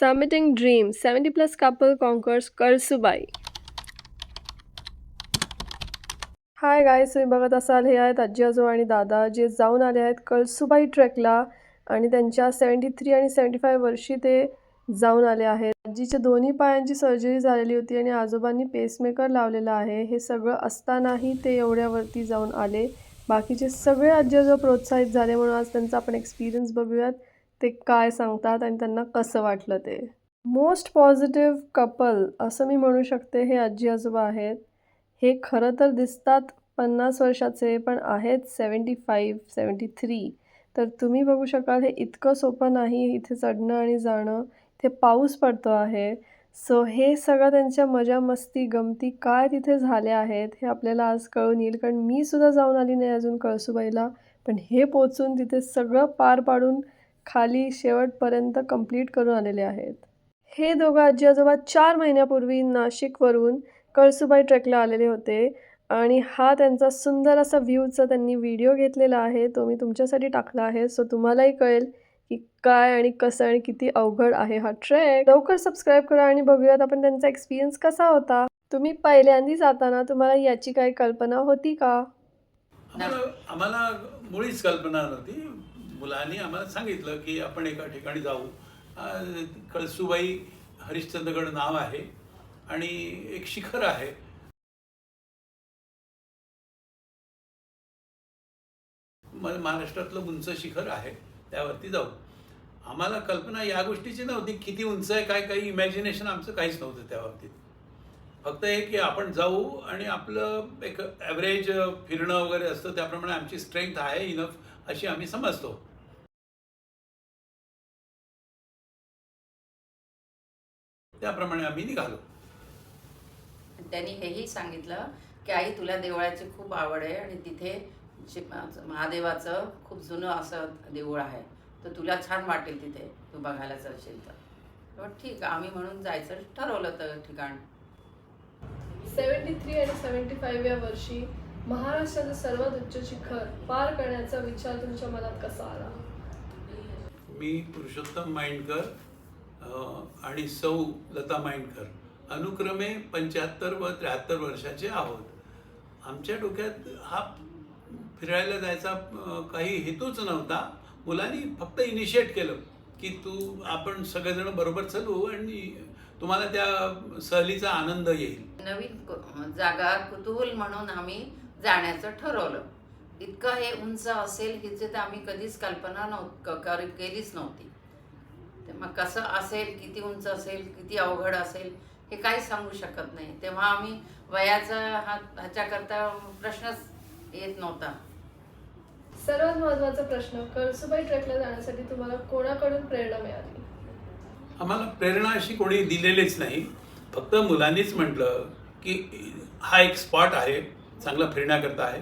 Summiting Dream 70 plus couple conquers Kalsubai. Hi guys, तुम्ही बघत असाल हे आहेत आजी आजोबा आणि दादा जे जाऊन आले आहेत कळसुबाई ट्रेकला आणि त्यांच्या 73 आणि 75 वर्षी ते जाऊन आले आहेत. आजीच्या दोन्ही पायांची सर्जरी झालेली होती आणि आजोबांनी पेसमेकर लावलेला आहे. हे सगळं असतानाही ते एवढ्यावरती जाऊन आले. बाकीचे सगळे आजी आजोबा प्रोत्साहित झाले म्हणून आज त्यांचा आपण एक्सपिरियन्स बघूयात. ते काय सांगतात आणि त्यांना कसं वाटलं ते. मोस्ट पॉझिटिव्ह कपल असं मी म्हणू शकते हे आजी आजोबा आहेत. हे खरं तर दिसतात 50 वर्षाचे पण आहेत 75-73. तर तुम्ही बघू शकाल हे इतकं सोपं नाही इथे चढणं आणि जाणं. इथे पाऊस पडतो आहे. सो हे सगळं त्यांच्या मजा मस्ती गमती काय तिथे झाल्या आहेत हे आपल्याला आज कळून येईल. कारण मी सुद्धा जाऊन आली नाही अजून कळसुबाईला. पण हे पोचून तिथे सगळं पार पाडून खाली शेवटपर्यंत कंप्लीट करून आलेले आहेत. हे दोघं आजी आजोबा 4 महिन्यापूर्वी नाशिकवरून कळसुबाई ट्रेकला आलेले होते आणि हा त्यांचा सुंदर असा व्ह्यूचा त्यांनी व्हिडिओ घेतलेला आहे. तो मी तुमच्यासाठी टाकला आहे. सो तुम्हालाही कळेल की काय आणि कसं आणि किती अवघड आहे हा ट्रेक. लवकर सबस्क्राईब करा आणि बघूयात आपण त्यांचा एक्सपिरियन्स कसा होता. तुम्ही पहिल्यांदा जाताना तुम्हाला याची काही कल्पना होती का? आम्हाला मुळीच कल्पना नव्हती. मुलांनी आम्हाला सांगितलं की आपण एका ठिकाणी जाऊ. कळसुबाई हरिश्चंद्रगड नाव आहे आणि एक शिखर आहे. महाराष्ट्रातलं उंच शिखर आहे, त्यावरती जाऊ. आम्हाला कल्पना या गोष्टीची नव्हती किती उंच आहे, काय काही इमॅजिनेशन आमचं काहीच नव्हतं त्या बाबतीत. फक्त हे की आपण जाऊ आणि आपलं एक ॲव्हरेज फिरणं वगैरे असतं त्याप्रमाणे आमची स्ट्रेंथ आहे इनफ अशी आम्ही समजतो. त्याप्रमाणे आम्ही निघालो. त्यांनी हेही सांगितलं की आई तुला देवळाची खूप आवड आहे आणि तिथे महादेवाचं खूप जुनं असं देऊळ आहे, तर तुला छान वाटेल तिथे तू बघायला जाशील तर. ठीक आम्ही म्हणून जायचं ठरवलं तर ठिकाण. 73 आणि 75 या वर्षी महाराष्ट्राचं सर्वात उच्च शिखर पार करण्याचा विचार तुमच्या मनात कसा आला? मी पुरुषोत्तम माइंडकर आणि सौ लता माइंडकर अनुक्रमे 75 व 73 वर्षाचे आहोत. आमच्या डोक्यात हा फिरायला जायचा काही हेतूच नव्हता. मुलांनी फक्त इनिशिएट केलं की आपण सगळेजण बरोबर चलू आणि तुम्हाला त्या सहलीचा आनंद येईल. नवीन जागा कुतूहल म्हणून आम्ही जाण्याचं ठरवलं. इतकं हे उंच असेल हिची तर आम्ही कधीच कल्पना केलीच नव्हती. मग कसं असेल, किती उंच असेल, किती अवघड असेल हे काही सांगू शकत नाही. तेव्हा आम्ही वयाचा ह्याच्याकरता प्रश्नच येत नव्हता. सर्वात महत्त्वाचा प्रश्न, कळसुबाई ट्रेकला जाण्यासाठी तुम्हाला कोणाकडून प्रेरणा मिळाली? आम्हाला प्रेरणा अशी कोणी दिलेलीच नाही. फक्त मुलांनीच म्हटलं की हा एक स्पॉट आहे, चांगला फिरण्याकरता आहे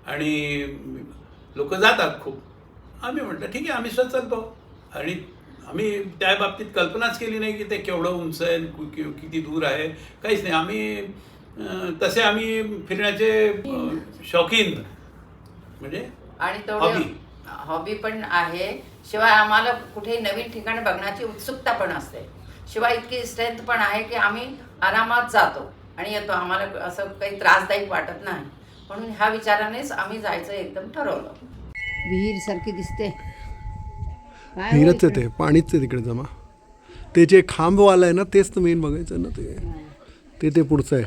आणि लोक जातात खूप. आम्ही म्हटलं ठीक आहे, आम्ही सुद्धा चालतो. आणि आम्ही त्या बाबतीत कल्पनाच केली नाही की ते केवढं उंच आहे, किती दूर आहे, काहीच नाही. आम्ही फिरण्याचे शौकीन म्हणजे आणि तेवढी हॉबी पण आहे. शिवाय आम्हाला कुठे नवीन ठिकाण बघण्याची उत्सुकता पण असते. शिवाय इतकी स्ट्रेंथ पण आहे की आम्ही आरामात जातो आणि येतो. आम्हाला असं काही त्रासदायक वाटत नाही. म्हणून ह्या विचारानेच आम्ही जायचं एकदम ठरवलं. विहीर सारखी दिसते. विहीरच आहे ते, पाणीच आहे तिकडे जमा. ते जे खांबवाला आहे ना तेच तर मेन बघायचं ना. ते पुढचं आहे.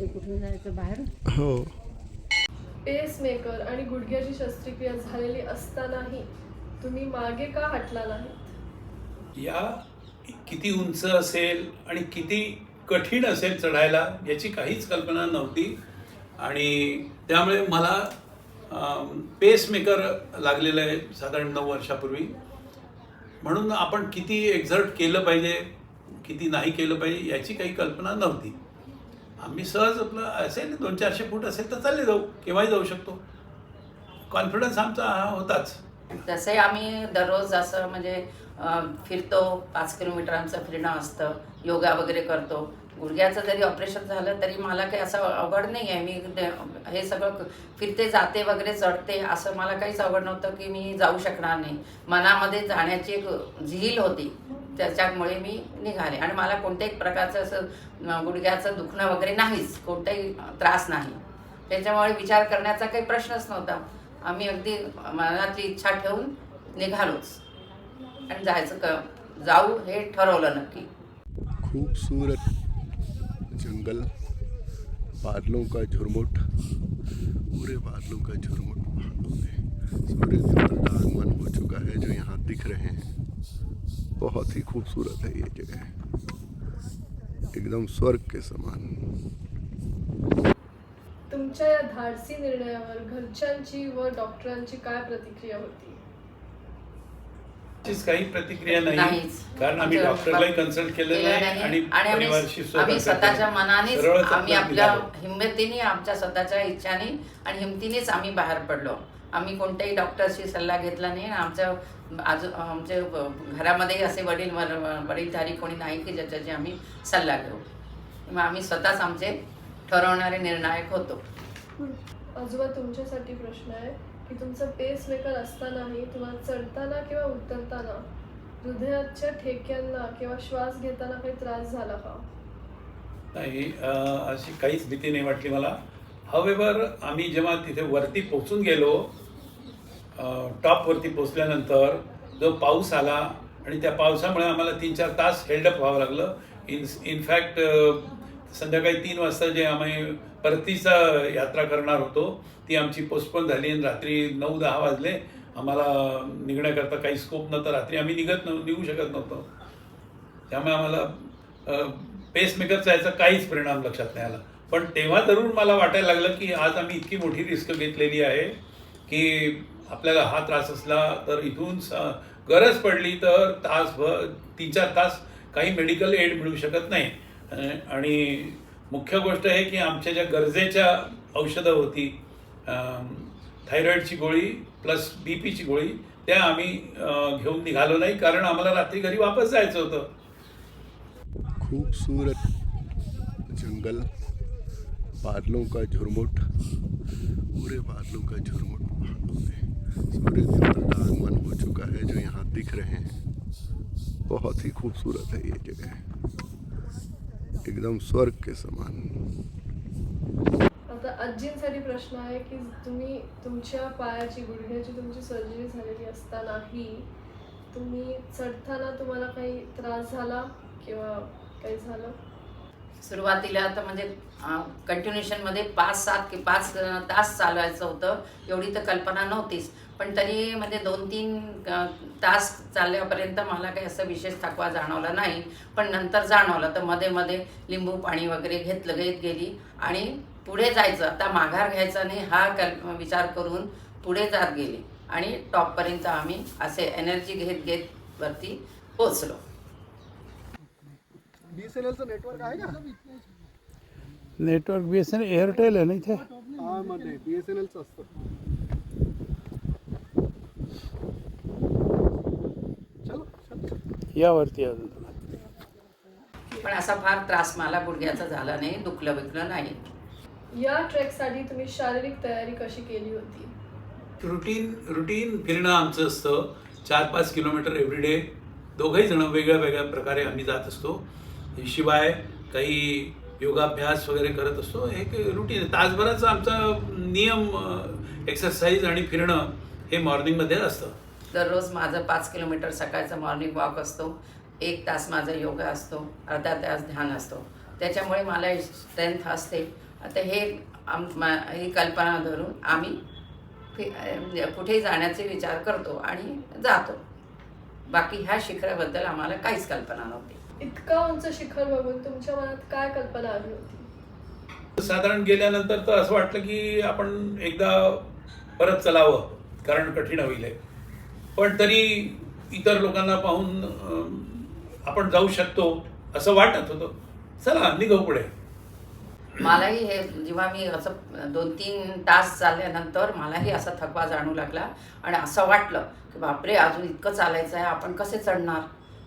कुठून जायचं बाहेर? हो. पेसमेकर आणि गुडघ्याची शस्त्रक्रिया झालेली असतानाही तुम्ही मागे का हटला नाही? या किती उंच असेल आणि किती कठीण असेल चढायला याची काहीच कल्पना नव्हती. आणि त्यामुळे मला पेसमेकर लागलेलं आहे साधारण 9 वर्षापूर्वी. म्हणून आपण किती एक्झर्ट केलं पाहिजे, किती नाही केलं पाहिजे याची काही कल्पना नव्हती. आम्ही सहज आपलं असेल 200-400 फूट असेल तर चालले जाऊ, केव्हाही जाऊ शकतो. कॉन्फिडन्स आमचा हा होताच. तसे आम्ही दररोज असं म्हणजे फिरतो. 5 किलोमीटर आमचं फिरणं असतं. योगा वगैरे करतो. गुडघ्याचं जरी ऑपरेशन झालं तरी मला काही असं अवघड नाही आहे. मी हे सगळं फिरते जाते वगैरे चढते असं मला काहीच अवघड नव्हतं की मी जाऊ शकणार नाही. मनामध्ये जाण्याची एक झील होती. त्याच्यामुळे मी निघाले आणि मला कोणत्याही प्रकारचं असं गुडघ्याचं दुखणं वगैरे नाहीच, कोणताही त्रास नाही. त्याच्यामुळे विचार करण्याचा काही प्रश्नच नव्हता. आम्ही अगदी मनातली इच्छा ठेवून निघालोच आणि जाऊ हे ठरवलं नक्की. खूबसूरत जंगल, बादलों का झुरमुट, पूरे बादलों का झुरमुट पहाड़ों में, सूर्य देवता का आगमन हो चुका है जो यहाँ दिख रहे हैं. बहुत ही खूबसूरत है ये जगह, एकदम स्वर्ग के समान. तुमच्या या धाडसी निर्णयावर घरच्यांची व डॉक्टरांची काय प्रतिक्रिया होती? अशीच काही प्रतिक्रिया नाही, नाहीच. कारण आम्ही डॉक्टरलाही कन्सल्ट केलेलं आहे आणि परिवारशी आम्ही स्वतःच्या मनानेच सरळच आम्ही आपलं आपल्या निघालो. हिंमतीने, आमच्या स्वतःच्या इच्छाने आणि हिमतीनेच आम्ही बाहेर पडलो. आम्ही कोणत्याही डॉक्टरशी सल्ला घेतला नाही. आमच्या घरामध्ये असे वडीलधारी कोणी नाही की ज्याच्याशी आम्ही सल्ला घेऊ. मग आम्ही स्वतःच आमचे ठरवणारे निर्णायक होतो. आजोबा, तुमच्यासाठी प्रश्न आहे की तुमचं पेसमेकर असतानाही तुम्हाला चढताना किंवा उतरताना हृदयाच्या ठेक्यांना किंवा श्वास घेताना काही त्रास झाला का? नाही, अशी काहीच भीती नाही वाटली मला. हवेवर आम्ही जेव्हा तिथे वरती पोचून गेलो, टॉपवरती पोचल्यानंतर जो पाऊस आला आणि त्या पावसामुळे आम्हाला 3-4 तास हेल्डअप व्हावं लागलं. इनफॅक्ट संध्याकाळी 3 वाजता जे आम्ही परतीचा यात्रा करणार होतो ती आमची पोस्टपोन झाली आणि रात्री 9-10 वाजले. आम्हाला निघण्याकरता काही स्कोप नव्हता. रात्री आम्ही निघू शकत नव्हतो. त्यामुळे आम्हाला पेसमेकरचा याचा काहीच परिणाम लक्षात नाही आला. पण तेव्हा धरून मला वाटायला लागलं की आज आम्ही इतकी मोठी रिस्क घेतलेली आहे की आपल्याला हा त्रास असला तर इथून गरज पडली तर तासभर 3-4 तास काही मेडिकल एड मिळू शकत नाही. आणि मुख्य गोष्ट आहे की आमच्या ज्या गरजेच्या औषधं होती, थायरॉईडची गोळी प्लस बीपीची गोळी, त्या आम्ही घेऊन निघालो नाही, कारण आम्हाला रात्री घरी वापस जायचं होतं. खूबसूरत जंगल, बादलों का झुरमुट, पूरे बादलों का झुरमुट पहाड़ों में, सूर्य देवता का आगमन हो चुका है जो यहाँ दिख रहे हैं. बहुत ही खूबसूरत है ये जगह, एकदम स्वर्ग के समान. आता आजींसाठी प्रश्न आहे की तुम्ही तुमच्या पायाची, गुडघ्याची तुमची सर्जरी झालेली असतानाही तुम्ही चढताना तुम्हाला काही त्रास झाला किंवा काही झालं? सुरुवातीला तर म्हणजे कंटिन्युएशनमध्ये 5 तास चालवायचं होतं. एवढी तर कल्पना नव्हतीच, पण तरी म्हणजे 2-3 तास चालल्यापर्यंत मला काही असं विशेष थकवा जाणवला नाही. पण नंतर जाणवलं तर मध्ये मध्ये लिंबू पाणी वगैरे घेत गेली आणि पुढे जायचं, आता माघार घ्यायचा नाही हा विचार करून पुढे जात गेली आणि टॉपपर्यंत आम्ही असे एनर्जी घेत वरती पोचलो. BSNLचं नेटवर्क आहे का? नेटवर्क BSNL एअरटेल आहे ना इथे. हा, मध्ये BSNLचं असतं. यावरती अजून पण असा फार त्रास मला गुडघ्याचा झाला नाही, दुखलं नाही. या ट्रेकसाठी तुम्ही शारीरिक तयारी कशी केली होती? रुटीन फिरणं आमचं असतं. 4-5 किलोमीटर एव्हरीडे. दोघंही जण वेगळ्या प्रकारे आम्ही जात असतो. शिवाय काही योगाभ्यास वगैरे करत असतो. एक रुटीन तासभराचा आमचा नियम एक्सरसाइज आणि फिरणं हे मॉर्निंगमध्ये असतं. दररोज माझं 5 किलोमीटर सकाळचा मॉर्निंग वॉक असतो. 1 तास माझा योगा असतो, अर्धा तास ध्यान असतो. त्याच्यामुळे मला स्ट्रेंथ असते. आता ही कल्पना धरून आम्ही कुठे जाण्याचे विचार करतो आणि जातो. बाकी ह्या शिखराबद्दल आम्हाला काहीच कल्पना नव्हती. इतका उंच शिखर बघून तुमच्या मनात काय कल्पना आली होती? साधारण गेल्यानंतर तर असं वाटलं की आपण एकदा परत चलावं, कारण कठीण होईल. पण तरी इतर लोकांना पाहून आपण जाऊ शकतो असं वाटत होतं. चला निघू पुढे. मलाही हे जेव्हा मी असं 2-3 तास चालल्यानंतर मलाही असा थकवा जाणू लागला आणि असं वाटलं की बापरे, अजून इतकं चालायचं आहे, आपण कसे चढणार.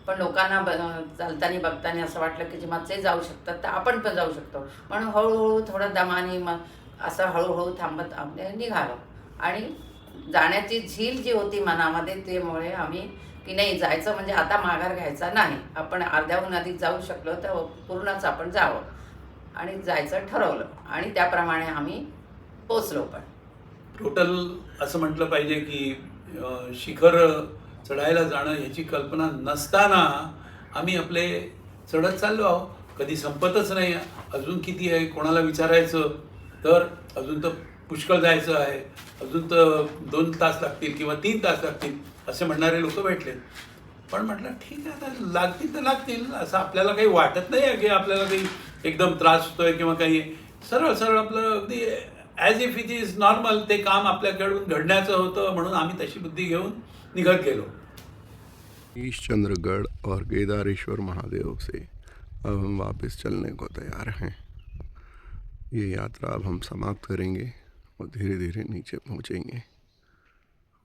पण लोकांना चालताना बघताना असं वाटलं की जेव्हा ते जाऊ शकतात तर आपण पण जाऊ शकतो. म्हणून हळूहळू थोडं दमाने मग असं हळूहळू थांबत आपले निघालो आणि जाण्याची झील जी होती मनामध्ये त्यामुळे आम्ही की नाही जायचं म्हणजे आता माघार घ्यायचा नाही, आपण अर्ध्याहून अधिक जाऊ शकलो तर पूर्णच आपण जावं आणि जायचं ठरवलं आणि त्याप्रमाणे आम्ही पोचलो. पण टोटल असं म्हटलं पाहिजे की शिखर चढायला जाणं याची कल्पना नसताना आम्ही आपले चढत चाललो आहोत. कधी संपतच नाही. अजून किती आहे कोणाला विचारायचं तर अजून तर पुष्कळ जायचं आहे, अजून तर 2 तास लागतील किंवा 3 तास लागतील असे म्हणणारे लोक भेटले. पण म्हटलं ठीक आहे, आता लागतील तर लागतील, असं आपल्याला काही वाटत नाही आहे की आपल्याला काही एकदम त्रास होतोय किंवा काही. सरळ सरळ आपलं अगदी as if it is normal ते काम आपल्याकडून घडण्याचं होतं, म्हणून आम्ही तशी बुद्धी घेऊन निघत गेलो. ईश चंद्रगढ़ और केदारेश्वर महादेव से अब हम वापस चलने को तैयार हैं. ये यात्रा अब हम समाप्त करेंगे और धीरे धीरे नीचे पहुंचेंगे.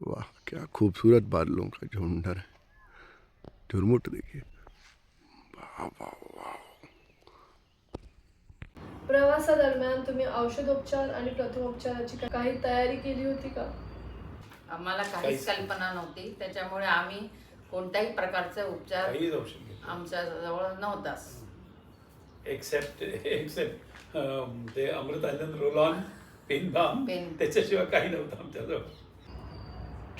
वाह, क्या खूबसूरत बादलों का झुंड है. झुरमुट देखिए. वाह वाह वाह. प्रवासादरम्यान तुम्ही औषधोपचार आणि प्रथमोपचाराची काही तयारी केली होती का? आम्हाला काहीच कल्पना नव्हती, त्याच्यामुळे आम्ही कोणत्याही प्रकारचा उपचार काहीच औषध घेतलं आमच्या जवळ नव्हताच. एक्सेप्ट ते Amrutanjan roll on pain balm, pain. त्याच्याशिवाय काही नव्हतं आमच्याजवळ.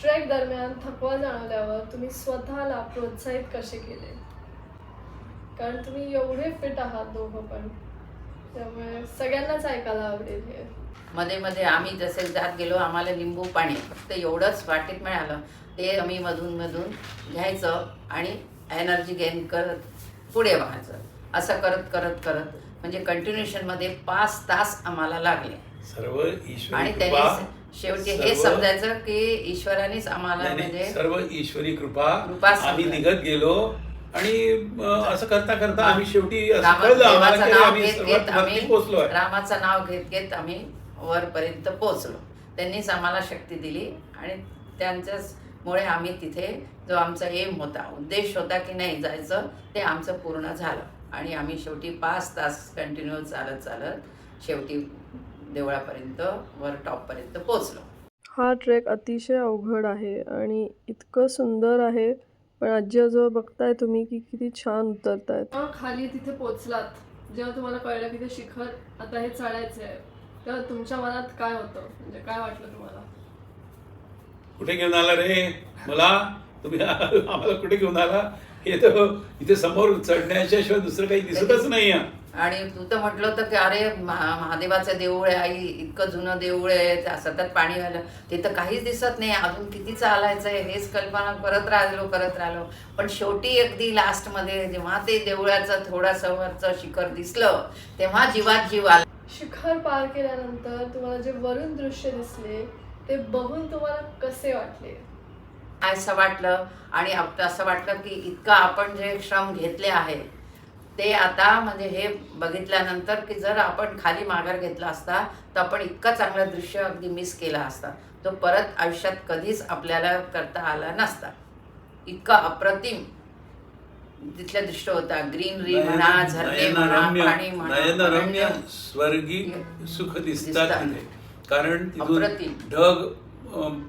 ट्रेक दरम्यान थकवा जाणवल्यावर तुम्ही स्वतःला प्रोत्साहित कसे केले? कारण तुम्ही एवढे फिट आहात दोघं पण, त्यामुळे सगळ्यांनाच ऐकायला आवडेल हे. मध्ये मध्ये आम्ही जसे जात गेलो आम्हाला लिंबू पाणी फक्त एवढंच वाटेत मिळालं, ते आम्ही मधून मधून घ्यायचं आणि एनर्जी गेन करत पुढे व्हायचं. असं करत करत करत म्हणजे कंटिन्युएशनमध्ये 5 तास आम्हाला लागले. सर्व ईश्वरी आणि कृपा, त्यांनी शेवटी हे सर्व- समजायचं की ईश्वरानेच आम्हाला नाही, म्हणजे सर्व ईश्वरी कृपा. कृपा आम्ही समजा. निघत गेलो आणि असं करता करता आम्ही शेवटी असं रामा- कळलं आम्हाला देवाचं की नाव आम्ही घेत सर्वात घेत वरती आम्ही पोहोचलोय. रामाचं नाव घेत घेत आम्ही वरपर्यंत पोहोचलो. त्यांनीच आम्हाला शक्ती दिली आणि त्यांच्याचमुळे आम्ही तिथे जो आमचा एम होता, उद्देश होता की नाही जायचं, ते आमचं पूर्ण झालं आणि आम्ही शेवटी 5 तास कंटिन्यू चालत चालत शेवटी देवळापर्यंत वर टॉपपर्यंत पोहोचलो. हा ट्रेक अतिशय अवघड आहे आणि इतकं सुंदर आहे, पण आजी आजोबा बघताय तुम्ही की किती छान उतरतायत. खाली तिथे पोचलात, जेव्हा तुम्हाला कळलं की ते शिखर आता हे चढायचं आहे, तेव्हा तुमच्या मनात काय होतं, म्हणजे काय वाटलं तुम्हाला? कुठे घेऊन आला रे मला, तुम्ही आम्हाला कुठे घेऊन आला? हे तर इथे समोर चढण्याच्या शिवाय दुसरं काही दिसतच नाही. आणि तू तर म्हटलं होतं की अरे महादेवाचं देऊळ आहे आई, इतकं जुनं देऊळ आहे, सतत पाणी व्हायला, ते तर काहीच दिसत नाही, अजून किती चालायचं आहे हेच कल्पना करत राहिलो. पण शेवटी अगदी लास्टमध्ये जेव्हा ते देऊळाचं थोडंसं वरचं शिखर दिसलं तेव्हा जीवात जीव आला. शिखर पार केल्यानंतर तुम्हाला जे वरून दृश्य दिसले ते बघून तुम्हाला कसे वाटले? असं वाटलं आणि असं वाटलं की इतकं आपण जे श्रम घेतले आहे ते आता म्हणजे हे बघितल्यानंतर की जर आपण खाली माघार घेतला असता तर आपण इतकं चांगलं दृश्य अगदी मिस केला असता, तो परत आयुष्यात कधीच आपल्याला करता आला नसता. इतका अप्रतिम तिथलं दृश्य होता. ग्रीनरी म्हणा, झरणे म्हणा, पाणी नयनरम्य म्हणा, स्वर्गीय सुख दिसतात तिथे. कारण तिथून अप्रतिम. ढग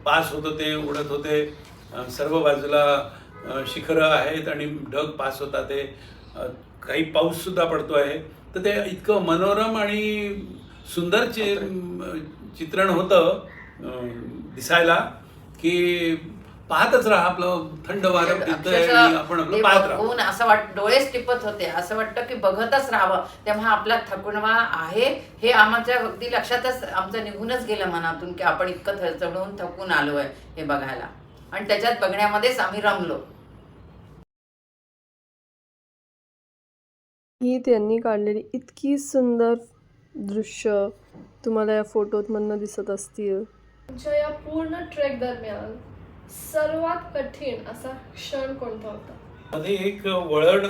पास होत होते, उडत होते, सर्व बाजूला शिखरं आहेत आणि ढग पास होतात. ते काही पाऊस सुद्धा पडतो आहे, तर ते इतकं मनोरम आणि सुंदर चित्रण होतं दिसायला की पाहतच राहा. आपलं थंड वारं फिरतंय आणि आपण आपलं पाहत राहू. बघून असं डोळेच टिपत होते, असं वाटतं की बघतच राहावं. तेव्हा आपला थकवा आहे हे आमच्या अगदी लक्षातच आमचं निघूनच गेलं मनातून की आपण इतकं चढून थकून आलोय हे बघायला, आणि त्याच्यात बघण्यामध्येच आम्ही रमलो. ही त्यांनी काढलेली इतकी सुंदर दृश्य तुम्हाला या फोटोत मधनं दिसत असतील. तुमच्या या पूर्ण ट्रेक दरम्यान सर्वात कठीण असा क्षण कोणता होता? मध्ये एक वळण,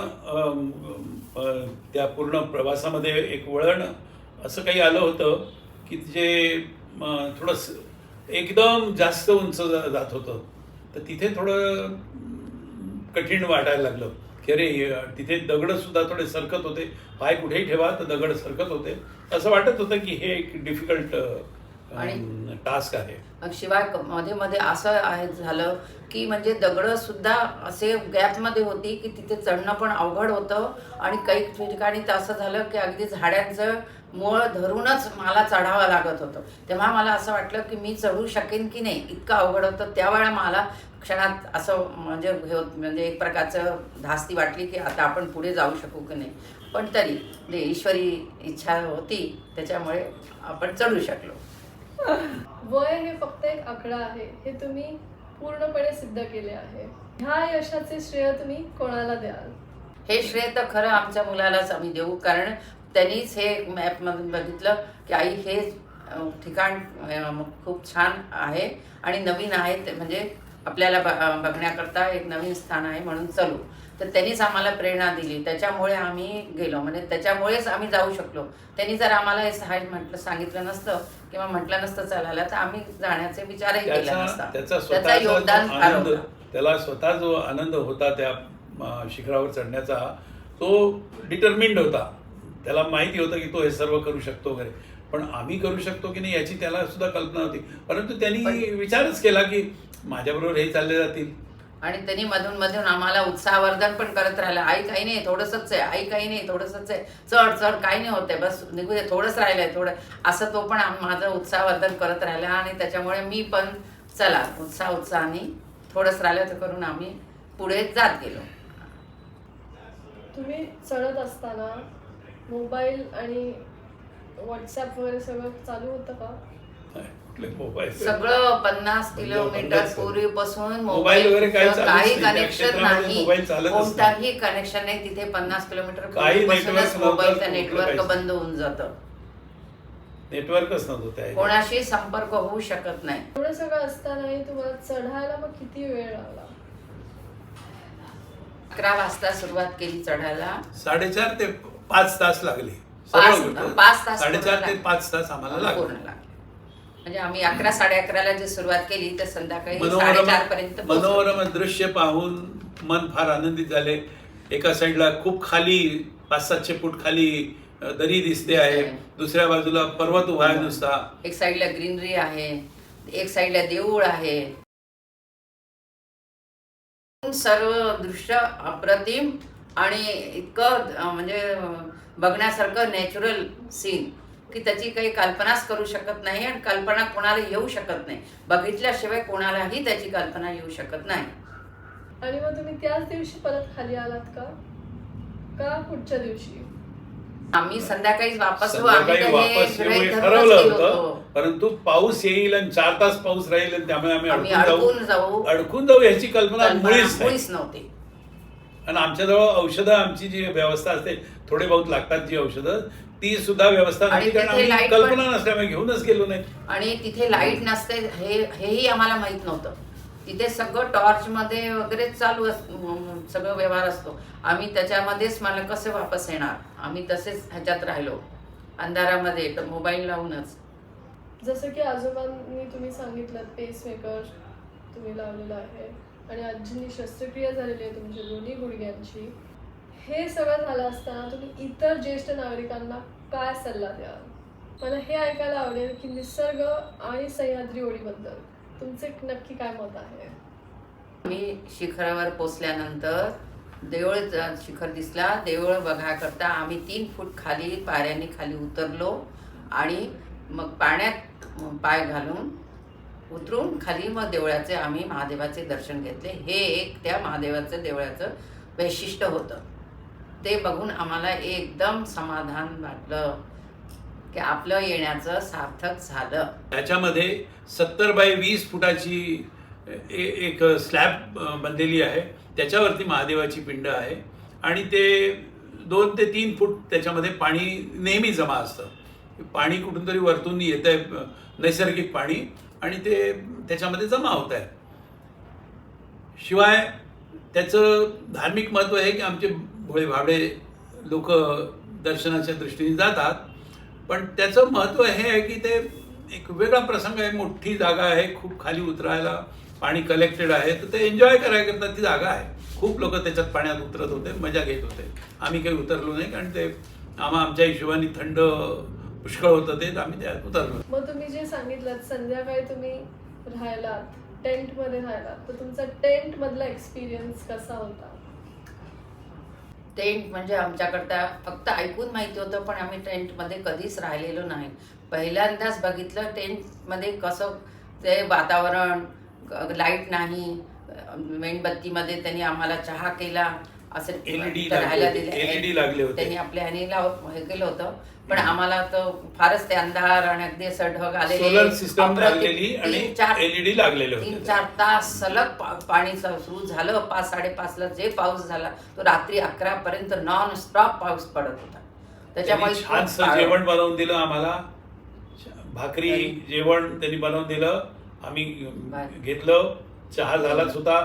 त्या पूर्ण प्रवासामध्ये एक वळण असं काही आलं होतं की जे थोडं एकदम जास्त उंच जात होतं, तर तिथे थोडं कठीण वाटायला लागलं की अरे तिथे दगड सुद्धा थोडे सरकत होते, पाय कुठेही ठेवा तर दगड सरकत होते. असं वाटत होतं की हे एक डिफिकल्ट आणि टास्क आहे. शिवाय मध्ये मध्ये असं आहे झालं की म्हणजे दगडं सुद्धा असे गॅपमध्ये होती की तिथे चढणं पण अवघड होतं आणि काही ठिकाणी तर असं झालं की अगदी झाडांचं मूळ धरूनच मला चढावं लागत होतं. तेव्हा मला असं वाटलं की मी चढू शकेन की नाही, इतकं अवघड होतं. त्यावेळेला मला क्षणात असं म्हणजे एक प्रकारचं धास्ती वाटली की आता आपण पुढे जाऊ शकू की नाही. पण तरी ईश्वरी इच्छा होती त्याच्यामुळे आपण चढू शकलो. वय हे फक्त एक आकडा आहे, हे तुम्ही पूर्णपणे सिद्ध केले आहे. ह्या यशाचे श्रेय तुम्ही कोणाला द्याल? हे श्रेय तर खरं आमच्या मुलालाच आम्ही देऊ, कारण त्यांनीच हे मॅपमधून बघितलं की आई हे ठिकाण खूप छान आहे आणि नवीन आहे, ते म्हणजे आपल्याला बघण्याकरता एक नवीन स्थान आहे, म्हणून चलू. तर त्यांनीच आम्हाला प्रेरणा दिली, त्याच्यामुळे आम्ही गेलो, म्हणजे त्याच्यामुळेच आम्ही जाऊ शकलो. त्यांनी जर आम्हाला हे सांगितलं नसतं किंवा म्हटलं नसतं चालायला तर आम्ही जाण्याचे विचारही केला नसता. त्याचा योगदान फार होतं. त्याला स्वतः जो आनंद होता त्या शिखरावर चढण्याचा, तो डिटरमिंड होता. त्याला माहिती होतं की तो हे सर्व करू शकतो वगैरे, पण आम्ही करू शकतो की नाही याची त्याला सुद्धा कल्पना होती. परंतु त्यांनी विचारच केला की माझ्याबरोबर हे चालले जातील. आणि त्यांनी मधून मधून आम्हाला उत्साहवर्धन पण करत राहिलं. आई काही नाही, थोडंसंच आहे, आई काही नाही, थोडंसंच आहे, चढ चढ, काही नाही होते, बस निघू दे, थोडंच राहिलंय थोडं, असं तो पण माझं उत्साहवर्धन करत राहिला. आणि त्याच्यामुळे मी पण चला उत्साहाने थोडंच राहिलं तर करून आम्ही पुढे जात गेलो. तुम्ही चढत असताना मोबाईल आणि व्हॉट्सॲप वगैरे सगळं चालू होतं का? मोबाईल सगळं 50 किलोमीटर पूर्वीपासून मोबाईल वगैरे काही काही चालूच नाही. त्या कनेक्शन क्षेत्रामध्ये नाही, मोबाईल चालतच कोणताही कनेक्शन नाही. तिथे 50 किलोमीटर काही पूर्वीपासूनच network मोबाईलचं नव्हतं, नेटवर्क कुठलं बंद होऊन जातं. नेटवर्कच नव्हतं त्या कोणाशी संपर्क होऊ शकत नाही. एवढं सगळं असतानाही तुम्हाला चढायला मग किती वेळ लागला? 11 वाजता सुरुवात केली चढायला. 4.5 ते 5 तास लागले. 5 तास 4.5 ते 5 तास आम्हाला लागले. पूर्ण लागले. म्हणजे आम्ही 11 साडे11ला जी सुरुवात केली तर संध्याकाळी 4:30 पर्यंत मनोरम दृश्य पाहून मन फार आनंदित झाले. एका साईडला खूप खाली 500-700 फूट खाली दरी दिसते आहे, दुसऱ्या बाजूला पर्वत उभा आहे नुसता. एक साईडला ग्रीनरी आहे, एक साईडला देऊळ आहे. सर्व दृश्य अप्रतिम आणि इतकं म्हणजे बघण्यासारखं नॅचरल सीन की त्याची काही कल्पनाच करू शकत नाही आणि कल्पना कोणाला येऊ शकत नाही. बघितल्याशिवाय कोणालाही त्याची कल्पना येऊ शकत नाही. आणि मग तुम्ही त्याच दिवशी परत खाली आलात का पुढच्या दिवशी? आम्ही संध्याकाळीच वापस संध्याकाळी वापस येऊ ठरवलं होतं, परंतु पाऊस येईल आणि 4 तास पाऊस राहील आणि त्यामुळे आम्ही अडकून जाऊ याची कल्पना मुळीच नव्हती. आणि आमच्याजवळ औषधं, आमची जी व्यवस्था असते, थोडे बहुत लागतात जी औषधं, ती सुद्धा व्यवस्था नाही, कारण आम्ही कल्पना नसल्यामुळे घेऊनच गेलो नाही. आणि तिथे लाईट नसते हेही आम्हाला माहित नव्हतं. तिथे सगळं टॉर्च मध्ये वगैरे चालू सगळं व्यवहार असतो. आम्ही त्याच्यामध्येच मला कसं वापस येणार, आम्ही तसेच ह्याच्यात राहिलो अंधारामध्ये मोबाईल लावूनच. जसं की आजोबांनी तुम्ही सांगितलं पेसमेकर तुम्ही लावलेला आहे आणि आजींनी शस्त्रक्रिया झालेली आहे तुमच्या दोन्ही गुडघ्यांची. हे सगळं झालं असताना तुम्ही इतर ज्येष्ठ नागरिकांना काय सल्ला द्याल? मला हे ऐकायला आवडेल की निसर्ग आणि सह्याद्री ओढीबद्दल तुमचे नक्की काय मत आहे? मी शिखरावर पोचल्यानंतर देऊळ शिखर दिसला. देऊळ बघाकरता आम्ही 3 फूट खाली पायऱ्यांनी खाली उतरलो आणि मग पाण्यात पाय घालून उतरून खाली मग देवळाचे आम्ही महादेवाचे दर्शन घेतले. हे एक त्या महादेवाचं देवळाचं वैशिष्ट्य होतं. ते बघून आम्हाला एकदम समाधान वाटलं की आपलं येण्याचं सार्थक झालं. त्याच्यामध्ये 70 बाय 20 फुटाची एक स्लॅब बनलेली आहे. त्याच्यावरती महादेवाची पिंड आहे आणि ते 2 ते 3 फूट त्याच्यामध्ये पाणी नेहमी जमा असतं. पाणी कुठून तरी वरतून येत आहे, नैसर्गिक पाणी, आणि ते त्याच्यामध्ये जमा होत आहे. शिवाय त्याचं धार्मिक महत्त्व आहे की आमचे भोळे भाबडे लोक दर्शनाच्या दृष्टीने जातात, पण त्याचं महत्त्व हे आहे की ते एक वेगळा प्रसंग आहे. मोठी जागा आहे, खूप खाली उतरायला पाणी कलेक्टेड आहे, तर ते एन्जॉय करायकरता ती जागा आहे. खूप लोक त्याच्यात पाण्यात उतरत होते, मजा घेत होते. आम्ही काही उतरलो नाही, कारण ते आमच्या हिशोबाने थंड पुष्कळ होतं ते आम्ही त्यात उतरलो. मग तुम्ही जे सांगितलं संध्याकाळी तुम्ही राहिलात टेंटमध्ये राहिलात, तर तुमचा टेंटमधला एक्सपिरियन्स कसा होता? टेंट म्हणजे आमच्याकरता फक्त ऐकून माहिती होतं, पण आम्ही टेंटमध्ये कधीच राहिलेलो नाही. पहिल्यांदाच बघितलं टेंटमध्ये कसं ते वातावरण, लाईट नाही, मेणबत्तीमध्ये त्यांनी आम्हाला चहा केला, असं LED तिथं राहायला दिलं. LED लागले होते. त्यांनी आपल्या ह्यानी हे केलं होतं, पण आम्हाला तर फारच ते अंधार आणि अगदी असं ढग आलेले. सोलर सिस्टम आपलं लागलेली आणि 3-4 LED लागलेले होते. 3-4 तास सलग पाणी सुरू झालं. 5-5:30ला जे पाऊस झाला तो रात्री 11 पर्यंत नॉन स्टॉप पाऊस पडत होता. त्याच्यामुळे त्यांनी छानसं खूप जेवण बनवून दिलं आम्हाला. भाकरी जेवण त्यांनी बनवून दिलं, आम्ही घेतलं. चहा झालाच होता.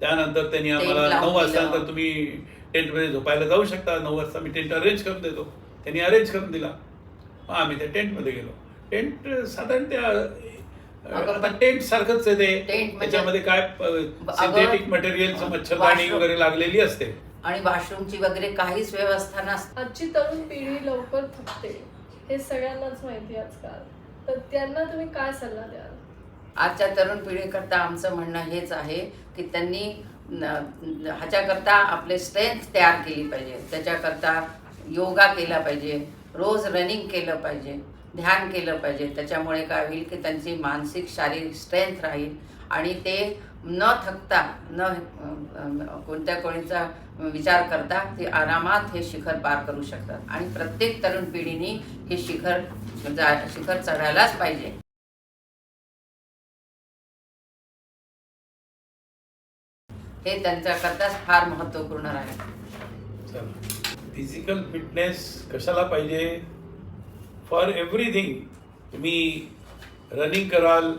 त्यानंतर त्यांनी आम्हाला टेंट लावून 9 वाजता दिलं. नंतर तुम्ही टेंटमध्ये झोपायला जाऊ शकता. 9 वाजता मी टेंट अरेंज करून देतो. त्यांनी अरेंज करून दिला. मग आम्ही त्या टेंटमध्ये गेलो. टेंट साधारण आता टेंट सारखंच आहे ते. टेंट म्हणजे- त्याच्यामध्ये काय सिंथेटिक मटेरियलचं मच्छरदाणी washroom. वगैरे लागलेली असते. आणि वॉशरूमची वगैरे काहीच व्यवस्था नसते. आजची तरुण पिढी लवकर थकते, हे सगळ्यांनाच माहिती आहे आजकाल. तर त्यांना तुम्ही काय सल्ला द्याल? आजच्या तरुण पिढीकरता आमचं म्हणणं हेच आहे की त्यांनी ह्याच्याकरता आपले स्ट्रेंथ तयार केली पाहिजे. त्याच्याकरता योगा केला पाहिजे, रोज रनिंग केलं पाहिजे, ध्यान केलं पाहिजे. त्याच्यामुळे काय होईल की त्यांची मानसिक शारीरिक स्ट्रेंथ राहील आणि ते न थकता कोणत्या कोणीचा विचार करता ते आरामात हे शिखर पार करू शकतात. आणि प्रत्येक तरुण पिढीने हे शिखर चढायलाच पाहिजे. हे त्यांच्याकरताच फार महत्त्वपूर्ण राहील. फिजिकल फिटनेस कशाला पाहिजे? For everything. तुम्ही रनिंग कराल,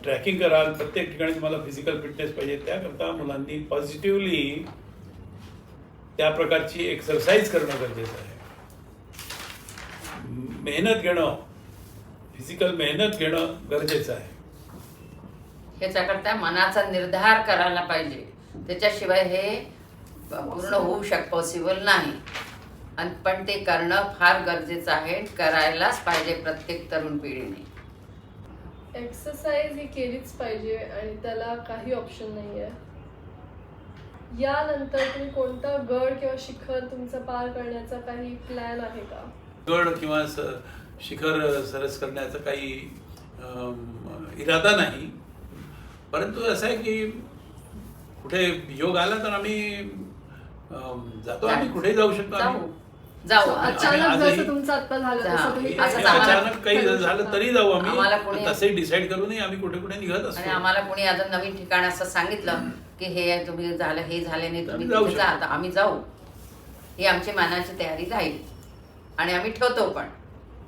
ट्रॅकिंग कराल, प्रत्येक ठिकाणी तुम्हाला फिजिकल फिटनेस पाहिजे. त्याकरता मुलांनी पॉझिटिव्हली त्या प्रकारची एक्सरसाइज करणं गरजेचं आहे. मेहनत घेणं, फिजिकल मेहनत घेणं गरजेचं आहे. ह्याच्याकरता मनाचा निर्धार करायला पाहिजे. त्याच्याशिवाय हे पूर्ण होऊ पॉसिबल नाही. आणि पण ते करणं फार गरजेचं आहे. करायलाच पाहिजे प्रत्येक तरुण पिढीने. एक्सरसाइज ही केलीच पाहिजे आणि त्याला काही ऑप्शन नाही आहे. यानंतर तुम्ही कोणता गड किंवा शिखर तुमचा पार करण्याचा काही प्लॅन आहे का? गड किंवा शिखर सरस करण्याचा काही इरादा नाही. परंतु असं आहे की कुठे योग आला तर आम्ही जातो. आम्ही कुठेही जाऊ शकतो. जाऊ अचानक जसं तुमचं आता झालं तसं तुम्ही असं काय आम्हाला- अचानक काही झालं तरी जाऊ आम्हाला आम्ही. कोणी- तसंही डिसाईड करू नये. आम्ही कुठे कुठे निघत आणि असतो. आम्हाला कोणी अजून नवीन ठिकाण असं सांगितलं की हे तुम्ही झालं, हे झाले नाही, तुम्ही आम्ही जाऊ तिथे जा, शकतो. आता आम्ही जाऊ. ही आमची मनाची तयारी राहील आणि आम्ही ठेवतो पण.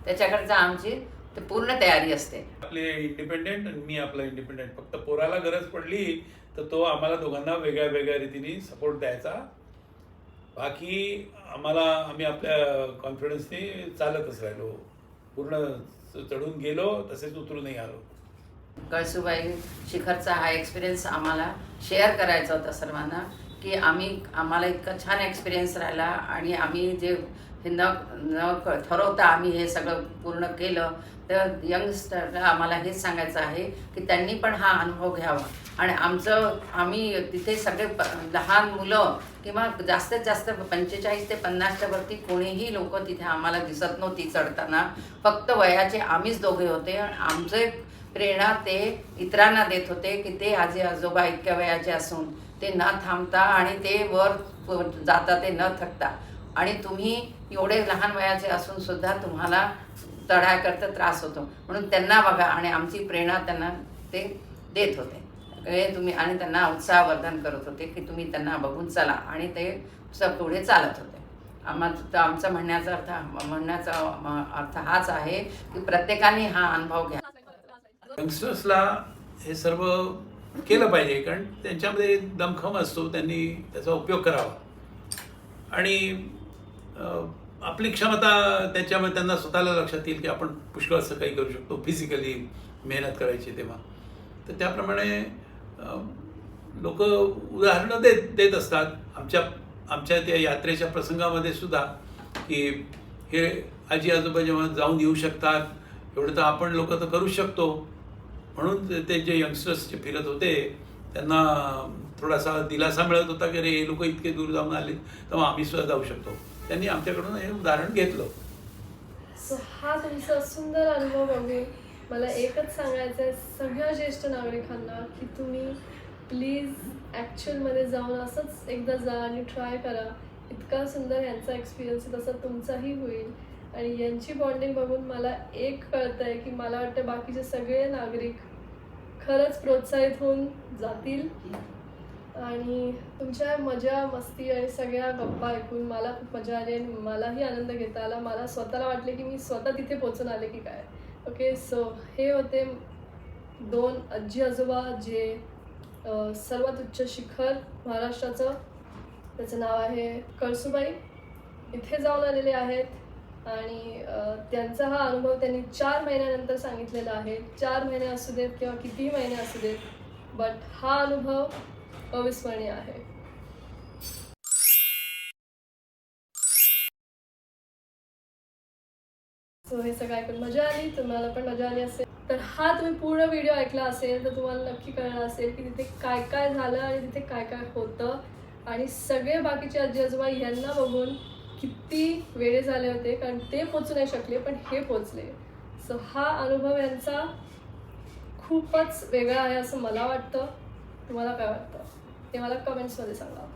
त्याच्याकडचा आमची ते पूर्ण तयारी असते. आपले इंडिपेंडेंट आणि मी आपला इंडिपेंडेंट. फक्त पोराला गरज पडली तर तो आम्हाला दोघांना वेगळ्या वेगळ्या रीतीने सपोर्ट द्यायचा. बाकी आम्ही आपल्या कॉन्फिडन्सने चालतच राहिलो. पूर्ण चढून गेलो, तसेच उतरूनही आलो. कळसुबाई शिखरचा हा एक्सपिरियन्स आम्हाला शेअर करायचा होता सर्वांना की आम्हाला इतका छान एक्सपिरियन्स राहिला आणि आम्ही जे हे न ठरवता आम्ही हे सगळं पूर्ण केलं. तर यंगस्टरला आम्हाला हेच सांगायचं आहे की त्यांनी पण हा अनुभव घ्यावा. आणि आम्ही तिथे सगळे लहान मुलं किंवा जास्तीत जास्त 45 ते 50च्या वरती कोणीही लोक तिथे आम्हाला दिसत नव्हती चढताना. फक्त वयाचे आम्हीच दोघे होते. आमचे प्रेरणा ते इतरांना देत होते की ते आजी आजोबा इतक्या वयाचे असून ते न थांबता आणि ते वर जाता, ते न थकता. आणि तुम्ही एवढे लहान वयाचे असून सुद्धा तुम्हाला चढायकरता त्रास होतो. म्हणून त्यांना बघा आणि आमची प्रेरणा त्यांना ते देत होते. तुम्ही आणि त्यांना उत्साहवर्धन करत होते की तुम्ही त्यांना बघून चला आणि ते पुढे चालत होते. आमचा म्हणण्याचा अर्थ हाच आहे की प्रत्येकाने हा अनुभव घ्या. यंगस्टर्सला हे सर्व केलं पाहिजे, कारण त्यांच्यामध्ये दमखम असतो. त्यांनी त्याचा उपयोग करावा आणि आपली क्षमता त्याच्यामध्ये त्यांना स्वतःला लक्षात येईल की आपण पुष्कळ असं काही करू शकतो. फिजिकली मेहनत करायची तेव्हा. तर त्याप्रमाणे लोक उदाहरणं देत असतात आमच्या त्या यात्रेच्या प्रसंगामध्ये सुद्धा की हे आजी आजोबा जेव्हा जाऊन येऊ शकतात एवढं तर आपण लोक तर करूच शकतो. म्हणून ते जे यंगस्टर्स जे फिरत होते त्यांना थोडासा दिलासा मिळत होता की अरे हे लोक इतके दूर जाऊन आले तर मग आम्ही सुद्धा जाऊ शकतो. त्यांनी आमच्याकडून हे उदाहरण घेतलं. सो हा तुमचा सुंदर अनुभव बघून मला एकच सांगायचं आहे सगळ्या ज्येष्ठ नागरिकांना की तुम्ही प्लीज ॲक्च्युअलमध्ये जाऊन असंच एकदा जा आणि ट्राय करा. इतका सुंदर यांचा एक्सपिरियन्स आहे तसा तुमचाही होईल. आणि यांची बॉन्डिंग बघून मला एक कळतं आहे की मला वाटतं बाकीचे सगळे नागरिक खरंच प्रोत्साहित होऊन जातील. आणि तुमच्या मजा मस्ती आणि सगळ्या गप्पा ऐकून मला खूप मजा आली आणि मलाही आनंद घेता आला. मला स्वतःला वाटले की मी स्वतः तिथे पोचून आले की काय. ओके, सो हे होते 2 आजी आजोबा जे सर्वात उच्च शिखर महाराष्ट्राचं त्याचं नाव आहे कळसूबाई इथे जाऊन आलेले आहेत. आणि त्यांचा हा अनुभव त्यांनी 4 महिन्यानंतर सांगितलेला आहे. 4 महिने असू देत किंवा कितीही महिने असू देत, बट हा अनुभव अविस्मरणीय आहे. सो हे सगळं ऐकून मजा आली, तुम्हाला पण मजा आली असेल तर हा तुम्ही पूर्ण व्हिडिओ ऐकला असेल तर तुम्हाला नक्की कळलं असेल की तिथे काय काय झालं आणि तिथे काय काय होतं. आणि सगळे बाकीचे आजी आजोबा यांना बघून किती वेळे झाले होते कारण ते पोचू नाही शकले पण हे पोचले. सो हा अनुभव यांचा खूपच वेगळा आहे असं मला वाटतं. तुम्हाला काय वाटतं ते मला कमेंट्समध्ये सांगा.